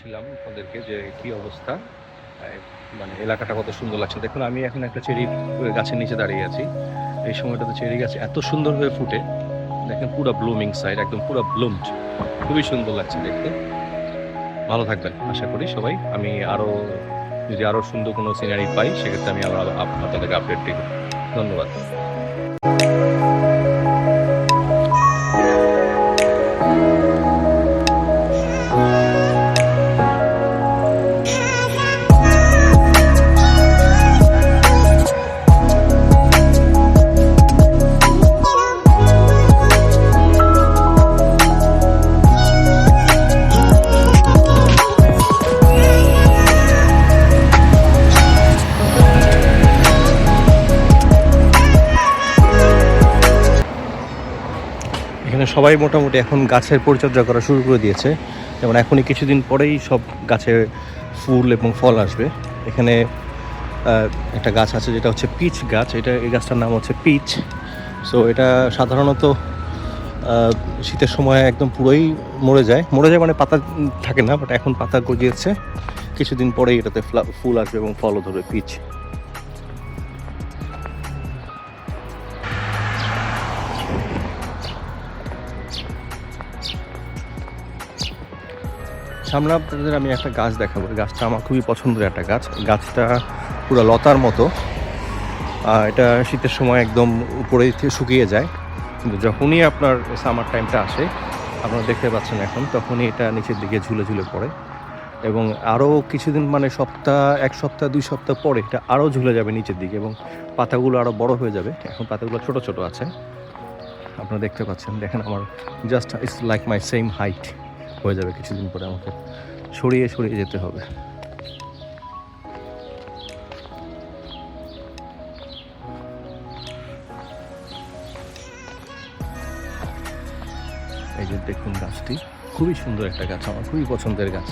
দেখাচ্ছিলাম আপনাদেরকে যে কি অবস্থা। মানে এলাকাটা কত সুন্দর লাগছে। দেখুন আমি এখন একটা চেরি গাছের নিচে দাঁড়িয়ে আছি। এই সময়টাতে চেরি গাছ এত সুন্দর হয়ে ফুটে, দেখেন পুরো ব্লুমিং সাইড, একদম পুরো ব্লুমড। খুবই সুন্দর লাগছে দেখতে। ভালো থাকবেন আশা করি সবাই। আমি যদি আরো সুন্দর কোনো সিনারি পাই সেক্ষেত্রে আমি আবার আপনাদেরকে আপডেট দিব। ধন্যবাদ। এখানে সবাই মোটামুটি এখন গাছের পরিচর্যা করা শুরু করে দিয়েছে। যেমন এখনই কিছুদিন পরেই সব গাছে ফুল এবং ফল আসবে। এখানে একটা গাছ আছে যেটা হচ্ছে পিচ গাছ। এই গাছটার নাম হচ্ছে পিচ। সো এটা সাধারণত শীতের সময় একদম পুরোই মরে যায় মানে পাতা থাকে না, বাট এখন পাতা গজিয়েছে। কিছুদিন পরেই এটাতে ফুল আসবে এবং ফলও ধরবে পিচ। সামনে আপনাদের আমি একটা গাছ দেখাবো। গাছটা আমার খুবই পছন্দের একটা গাছ। গাছটা পুরো লতার মতো। এটা শীতের সময় একদম উপরে শুকিয়ে যায়, কিন্তু যখনই আপনার সামার টাইমটা আসে, আপনারা দেখতে পাচ্ছেন এখন, তখনই এটা নিচের দিকে ঝুলে ঝুলে পড়ে। এবং আরও কিছুদিন মানে এক সপ্তাহ 2 সপ্তাহ পরে এটা আরও ঝুলে যাবে নিচের দিকে এবং পাতাগুলো আরও বড় হয়ে যাবে। এখন পাতাগুলো ছোট ছোট আছে, আপনারা দেখতে পাচ্ছেন। দেখেন আমার just it's like my same height হয়ে যাবে কিছুদিন পরে। আমাকে সরিয়ে সরিয়ে যেতে হবে। এই যে দেখুন গাছটি খুবই সুন্দর একটা গাছ, আমার খুবই পছন্দের গাছ।